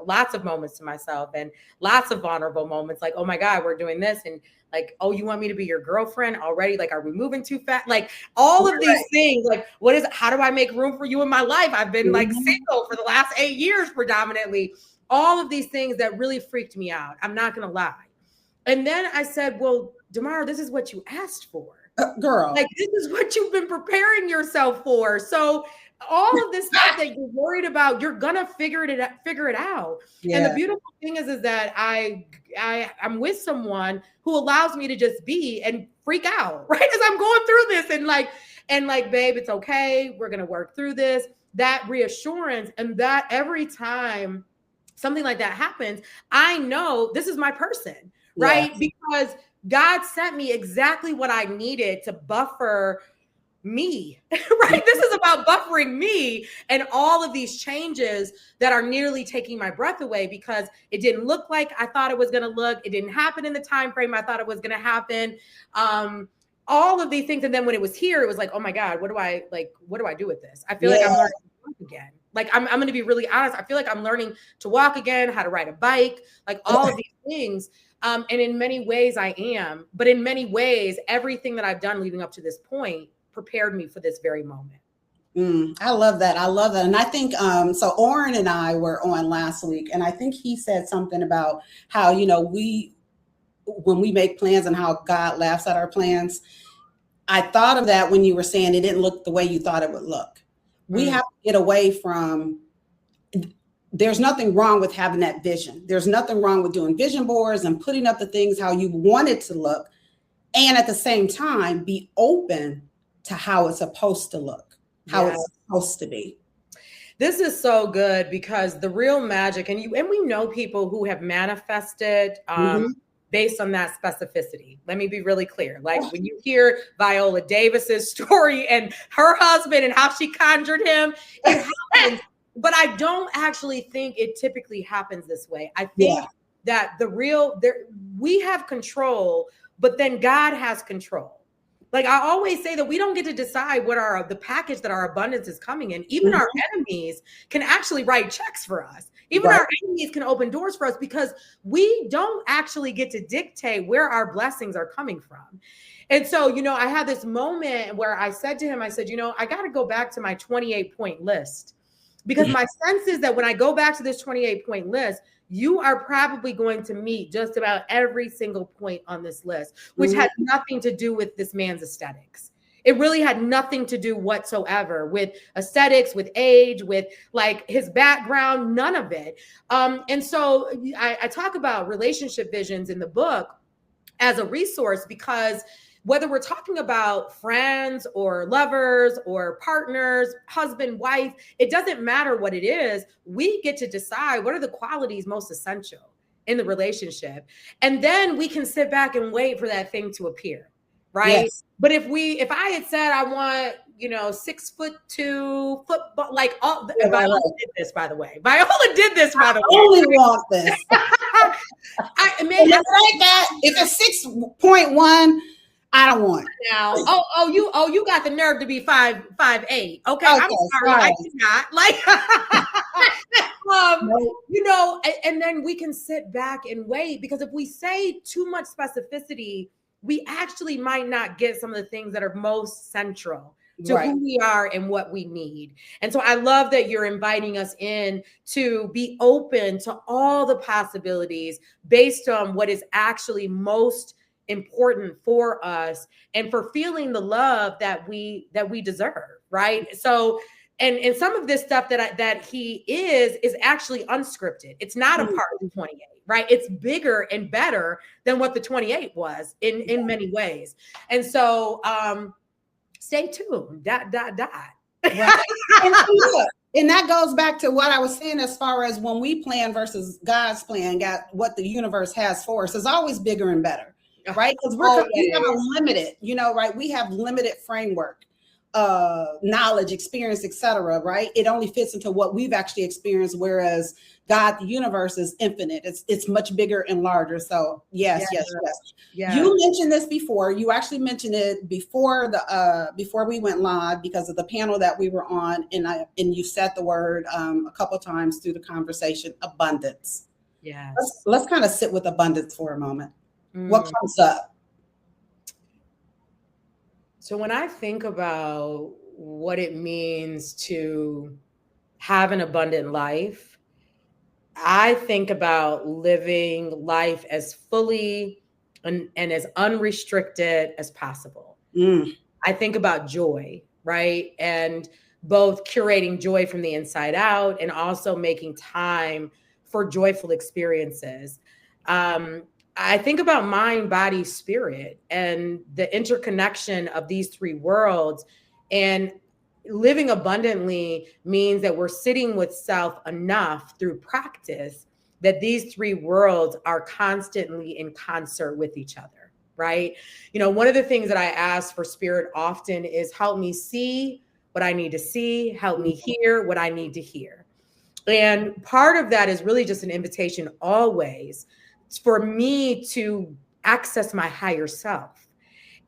Speaker 2: lots of moments to myself and lots of vulnerable moments. Like, oh my God, we're doing this. And like, oh, you want me to be your girlfriend already? Like, are we moving too fast? Like all of these things, like, how do I make room for you in my life? I've been like single for the last 8 years predominantly. All of these things that really freaked me out. I'm not going to lie. And then I said, well, Demarra, this is what you asked for.
Speaker 1: Girl.
Speaker 2: Like, this is what you've been preparing yourself for. So all of this stuff that you're worried about, you're going to figure it out. Yeah. And the beautiful thing is that I'm with someone who allows me to just be and freak out, right? As I'm going through this and like, babe, it's okay. We're going to work through this. That reassurance, and that every time something like that happens, I know this is my person, right? Yeah. Because God sent me exactly what I needed to buffer me, right? This is about buffering me and all of these changes that are nearly taking my breath away, because it didn't look like I thought it was going to look. It didn't happen in the time frame I thought it was going to happen. All of these things. And then when it was here, it was like, oh my God, what do I do with this? I feel like I'm learning to walk again. Like, I'm going to be really honest. I feel like I'm learning to walk again, how to ride a bike, like all of these things. And in many ways I am, but in many ways, everything that I've done leading up to this point prepared me for this very moment.
Speaker 1: I love that. I love that. And I think, so Oren and I were on last week, and I think he said something about how, you know, when we make plans and how God laughs at our plans. I thought of that when you were saying it didn't look the way you thought it would look. We have to get away from, there's nothing wrong with having that vision. There's nothing wrong with doing vision boards and putting up the things how you want it to look. And at the same time, be open to how it's supposed to look, how it's supposed to be.
Speaker 2: This is so good, because the real magic, and we know people who have manifested based on that specificity. Let me be really clear. Like when you hear Viola Davis's story and her husband and how she conjured him, it happens. But I don't actually think it typically happens this way. I think that we have control, but then God has control. Like I always say that we don't get to decide what the package that our abundance is coming in. Even our enemies can actually write checks for us. Even our enemies can open doors for us, because we don't actually get to dictate where our blessings are coming from. And so, you know, I had this moment where I said to him, I said, you know, I got to go back to my 28-point list, because my sense is that when I go back to this 28-point list, you are probably going to meet just about every single point on this list, which had nothing to do with this man's aesthetics. It really had nothing to do whatsoever with aesthetics, with age, with like his background, none of it. And so I talk about relationship visions in the book as a resource, because whether we're talking about friends or lovers or partners, husband, wife, it doesn't matter what it is. We get to decide what are the qualities most essential in the relationship. And then we can sit back and wait for that thing to appear, right? Yes. But if I had said I want, 6'2" football, like Viola did this, by the way. Viola did this, by the way.
Speaker 1: I only want this. It's like that. If it's 6.1, I don't want.
Speaker 2: Now, you got the nerve to be 5'8". Okay, I'm sorry,
Speaker 1: right.
Speaker 2: I did not. Like,
Speaker 1: Nope.
Speaker 2: you know, and then we can sit back and wait, because if we say too much specificity, we actually might not get some of the things that are most central to
Speaker 1: Right.
Speaker 2: who we are and what we need. And so I love that you're inviting us in to be open to all the possibilities based on what is actually most important for us and for feeling the love that we deserve, right? So and some of this stuff that he is actually unscripted. It's not a part of 28, right? It's bigger and better than what the 28 was in many ways. And so stay tuned.
Speaker 1: Right. And that goes back to what I was saying as far as when we plan versus God's plan, got what the universe has for us is always bigger and better, right? Because we have a limited, right? We have limited framework, knowledge, experience, etc. Right? It only fits into what we've actually experienced, whereas God, the universe, is infinite. It's much bigger and larger. So yes. You mentioned this before. You actually mentioned it before before we went live because of the panel that we were on, and you said the word a couple of times through the conversation, abundance.
Speaker 2: Yes.
Speaker 1: Let's kind of sit with abundance for a moment. What comes up?
Speaker 2: So when I think about what it means to have an abundant life, I think about living life as fully and as unrestricted as possible. I think about joy, right? And both curating joy from the inside out and also making time for joyful experiences. I think about mind, body, spirit, and the interconnection of these three worlds. And living abundantly means that we're sitting with self enough through practice that these three worlds are constantly in concert with each other, right? One of the things that I ask for spirit often is help me see what I need to see, help me hear what I need to hear. And part of that is really just an invitation always for me to access my higher self.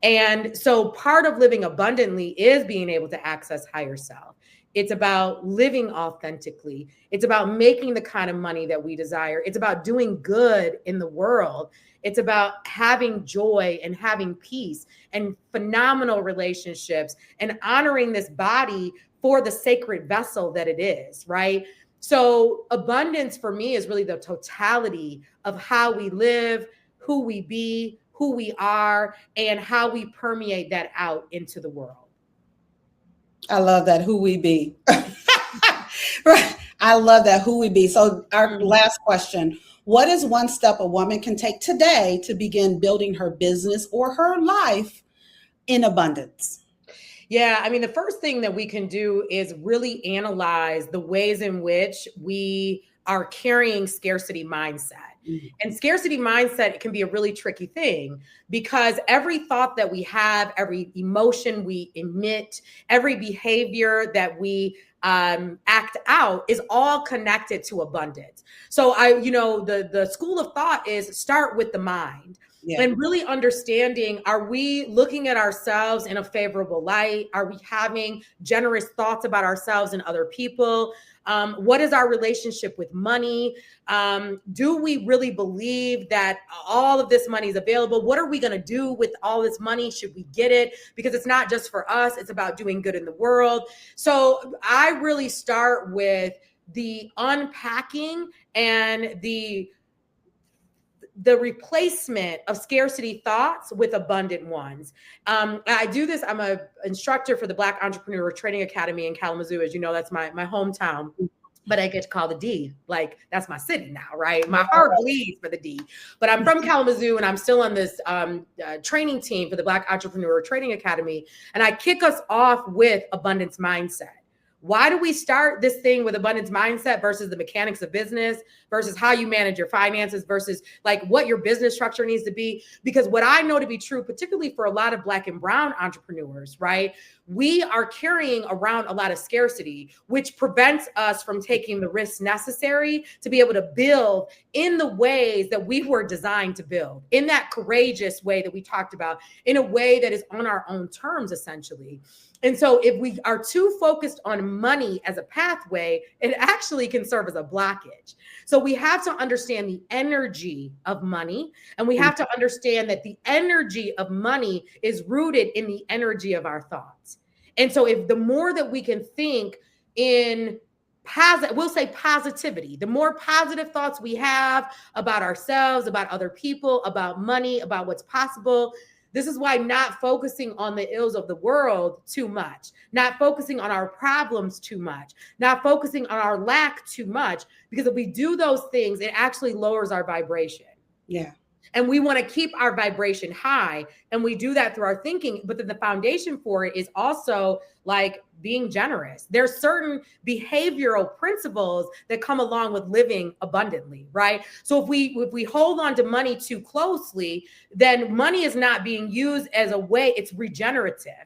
Speaker 2: And so part of living abundantly is being able to access higher self. It's about living authentically. It's about making the kind of money that we desire. It's about doing good in the world. It's about having joy and having peace and phenomenal relationships and honoring this body for the sacred vessel that it is, right? So abundance for me is really the totality of how we live, who we be, who we are, and how we permeate that out into the world.
Speaker 1: I love that, who we be. Right. I love that, who we be. So our last question, what is one step a woman can take today to begin building her business or her life in abundance?
Speaker 2: Yeah, I mean, the first thing that we can do is really analyze the ways in which we are carrying scarcity mindset. And scarcity mindset can be a really tricky thing because every thought that we have, every emotion we emit, every behavior that we act out is all connected to abundance. So the school of thought is start with the mind. Yeah. And really understanding, are we looking at ourselves in a favorable light? Are we having generous thoughts about ourselves and other people? What is our relationship with money? Do we really believe that all of this money is available? What are we going to do with all this money? Should we get it? Because it's not just for us. It's about doing good in the world. So I really start with the unpacking and the replacement of scarcity thoughts with abundant ones. I do this. I'm an instructor for the Black Entrepreneur Training Academy in Kalamazoo. As you know, that's my hometown, but I get to call the D. Like, that's my city now, right? My heart bleeds for the D. But I'm from Kalamazoo and I'm still on this training team for the Black Entrepreneur Training Academy. And I kick us off with abundance mindset, Why do we start this thing with abundance mindset versus the mechanics of business versus how you manage your finances versus like what your business structure needs to be? Because what I know to be true, particularly for a lot of Black and brown entrepreneurs, right? We are carrying around a lot of scarcity, which prevents us from taking the risks necessary to be able to build in the ways that we were designed to build, in that courageous way that we talked about, in a way that is on our own terms, essentially. And so if we are too focused on money as a pathway, it actually can serve as a blockage. So we have to understand the energy of money, and we have to understand that the energy of money is rooted in the energy of our thoughts. And so if the more that we can think in positive, we'll say positivity, the more positive thoughts we have about ourselves, about other people, about money, about what's possible. This is why not focusing on the ills of the world too much, not focusing on our problems too much, not focusing on our lack too much, because if we do those things, it actually lowers our vibration.
Speaker 1: Yeah.
Speaker 2: And we want to keep our vibration high. And we do that through our thinking. But then the foundation for it is also like being generous. There's certain behavioral principles that come along with living abundantly, right? So if we hold on to money too closely, then money is not being used as a way, it's regenerative.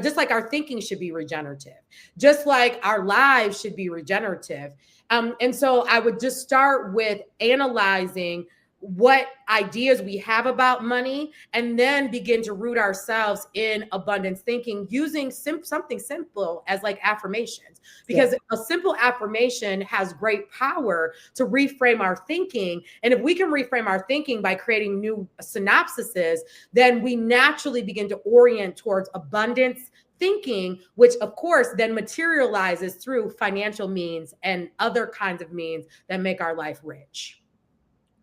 Speaker 2: Just like our thinking should be regenerative, just like our lives should be regenerative. And so I would just start with analyzing what ideas we have about money, and then begin to root ourselves in abundance thinking using something simple as like affirmations, because a simple affirmation has great power to reframe our thinking. And if we can reframe our thinking by creating new synapses, then we naturally begin to orient towards abundance thinking, which of course then materializes through financial means and other kinds of means that make our life rich.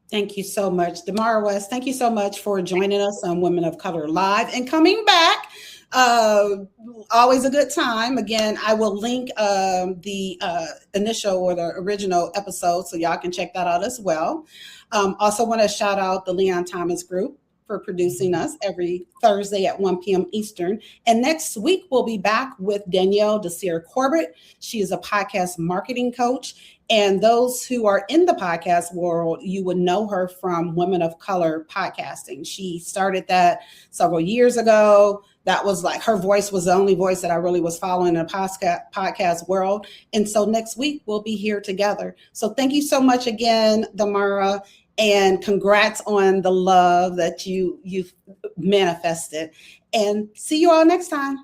Speaker 1: Thank you so much, Demarra West. Thank you so much for joining us on Women of Color Live and coming back. Always a good time. Again, I will link the initial or the original episode so y'all can check that out as well. Also want to shout out the Leon Thomas Group for producing us every Thursday at 1 p.m. Eastern. And next week, we'll be back with Danielle Desir Corbett. She is a podcast marketing coach. And those who are in the podcast world, you would know her from Women of Color podcasting. She started that several years ago. That was like her voice was the only voice that I really was following in the podcast world. And so next week, we'll be here together. So thank you so much again, Demarra. And congrats on the love that you've manifested. And see you all next time.